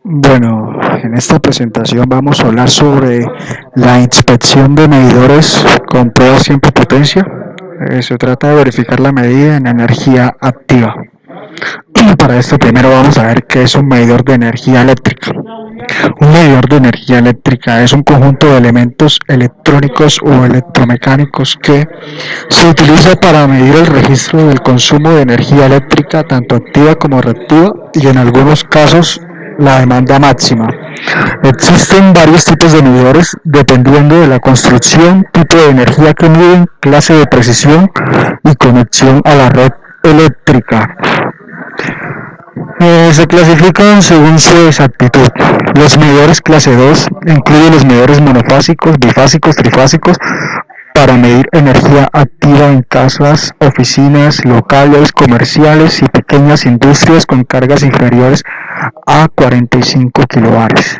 Bueno, en esta presentación vamos a hablar sobre la inspección de medidores con pruebas siempre potencia. Se trata de verificar la medida en energía activa. Para esto primero vamos a ver qué es un medidor de energía eléctrica. Un medidor de energía eléctrica es un conjunto de elementos electrónicos o electromecánicos que se utiliza para medir el registro del consumo de energía eléctrica tanto activa como reactiva y en algunos casos la demanda máxima. Existen varios tipos de medidores dependiendo de la construcción, tipo de energía que miden, clase de precisión y conexión a la red eléctrica. Se clasifican según su exactitud. Los medidores clase 2 incluyen los medidores monofásicos, bifásicos, trifásicos para medir energía activa en casas, oficinas, locales, comerciales y pequeñas industrias con cargas inferiores a 45 kilovatios.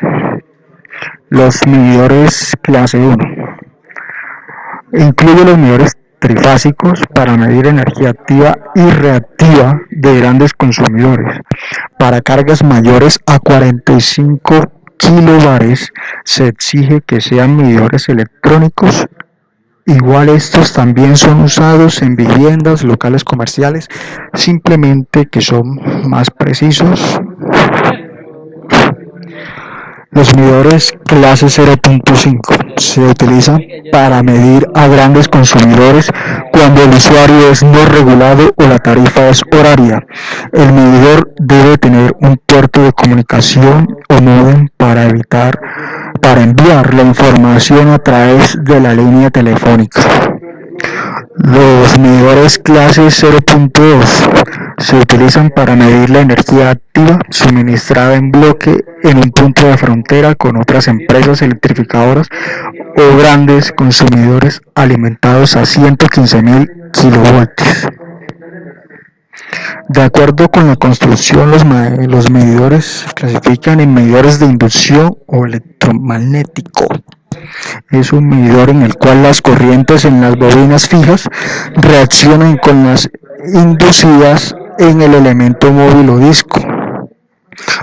Los medidores clase 1 incluye los medidores trifásicos para medir energía activa y reactiva de grandes consumidores. Para cargas mayores a 45 kilovatios se exige que sean medidores electrónicos. Igual estos también son usados en viviendas, locales comerciales, simplemente que son más precisos. Los medidores clase 0.5 se utilizan para medir a grandes consumidores cuando el usuario es no regulado o la tarifa es horaria. El medidor debe tener un puerto de comunicación o módem para enviar la información a través de la línea telefónica. Los medidores clase 0.2 se utilizan para medir la energía activa suministrada en bloque en un punto de frontera con otras empresas electrificadoras o grandes consumidores alimentados a 115.000 kilovoltios. De acuerdo con la construcción, los medidores se clasifican en medidores de inducción o electromagnético. Es un medidor en el cual las corrientes en las bobinas fijas reaccionan con las inducidas en el elemento móvil o disco,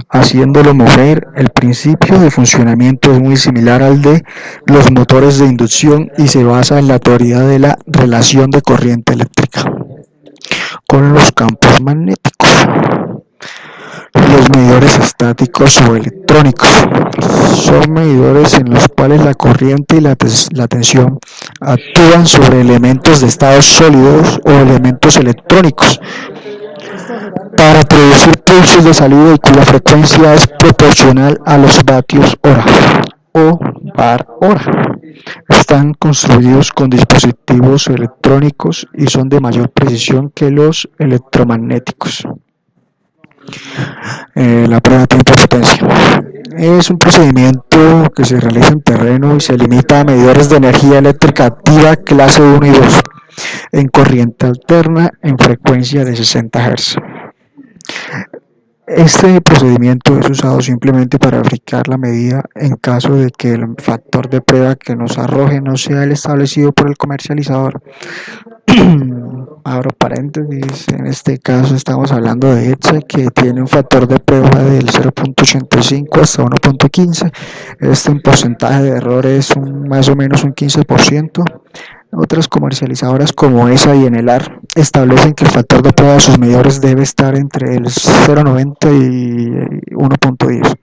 haciéndolo mover. El principio de funcionamiento es muy similar al de los motores de inducción y se basa en la teoría de la relación de corriente eléctrica con los campos magnéticos. Los medidores estáticos o electrónicos son medidores en los cuales la corriente y la tensión actúan sobre elementos de estados sólidos o elementos electrónicos para producir pulsos de salida y cuya frecuencia es proporcional a los vatios hora o bar hora. Están construidos con dispositivos electrónicos y son de mayor precisión que los electromagnéticos. La prueba de tiempo de potencia es un procedimiento que se realiza en terreno y se limita a medidores de energía eléctrica activa clase 1 y 2 en corriente alterna en frecuencia de 60 Hz. Este procedimiento es usado simplemente para verificar la medida en caso de que el factor de prueba que nos arroje no sea el establecido por el comercializador. Abro paréntesis, en este caso estamos hablando de ETSA, que tiene un factor de prueba del 0.85 hasta 1.15. En porcentaje de error es más o menos un 15%. Otras comercializadoras como ESA y Enelar establecen que el factor de prueba de sus medidores debe estar entre el 0.90 y 1.10,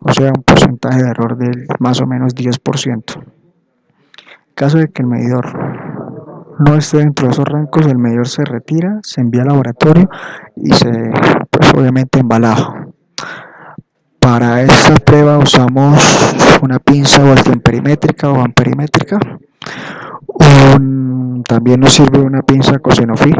o sea, un porcentaje de error del más o menos 10%. En caso de que el medidor no esté dentro de esos rangos, el medidor se retira, se envía al laboratorio y pues obviamente embalado. Para esta prueba usamos una pinza voltamperimétrica o amperimétrica. También nos sirve una pinza cosenofí,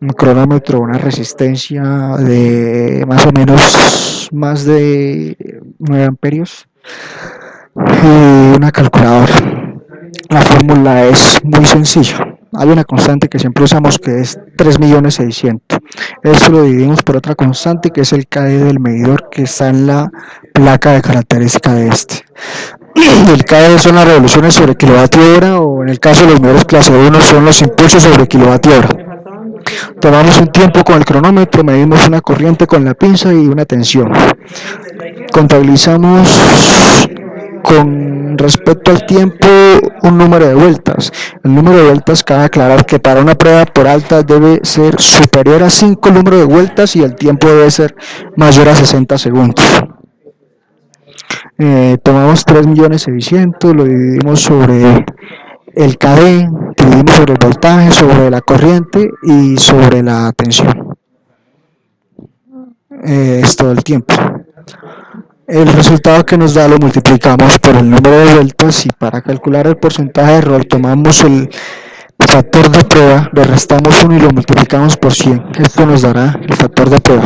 un cronómetro, una resistencia de más o menos más de 9 amperios y una calculadora. La fórmula es muy sencilla. Hay una constante que siempre usamos que es 3.600.000. Esto lo dividimos por otra constante que es el KD del medidor que está en la placa de característica de este. El KD son las revoluciones sobre kilovatio hora, o en el caso de los medidores clase 1 son los impulsos sobre kilovatio hora. Tomamos un tiempo con el cronómetro, medimos una corriente con la pinza y una tensión. Contabilizamos con respecto al tiempo un número de vueltas. El número de vueltas cabe aclarar que para una prueba por alta debe ser superior a 5 números de vueltas y el tiempo debe ser mayor a 60 segundos. Tomamos 3.600.000, lo dividimos sobre el KD, dividimos sobre el voltaje, sobre la corriente y sobre la tensión. Es todo el tiempo. El resultado que nos da lo multiplicamos por el número de vueltas y para calcular el porcentaje de error tomamos el factor de prueba, le restamos 1 y lo multiplicamos por 100. Esto nos dará el factor de prueba.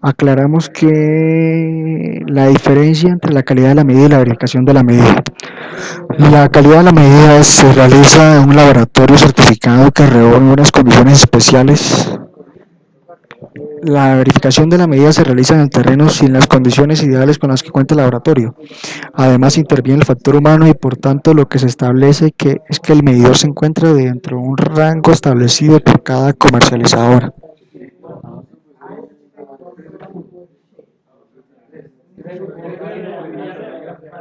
Aclaramos que la diferencia entre la calidad de la medida y la verificación de la medida. La calidad de la medida se realiza en un laboratorio certificado que reúne unas condiciones especiales. La verificación de la medida se realiza en el terreno sin las condiciones ideales con las que cuenta el laboratorio. Además interviene el factor humano y por tanto lo que se establece es que el medidor se encuentra dentro de un rango establecido por cada comercializadora.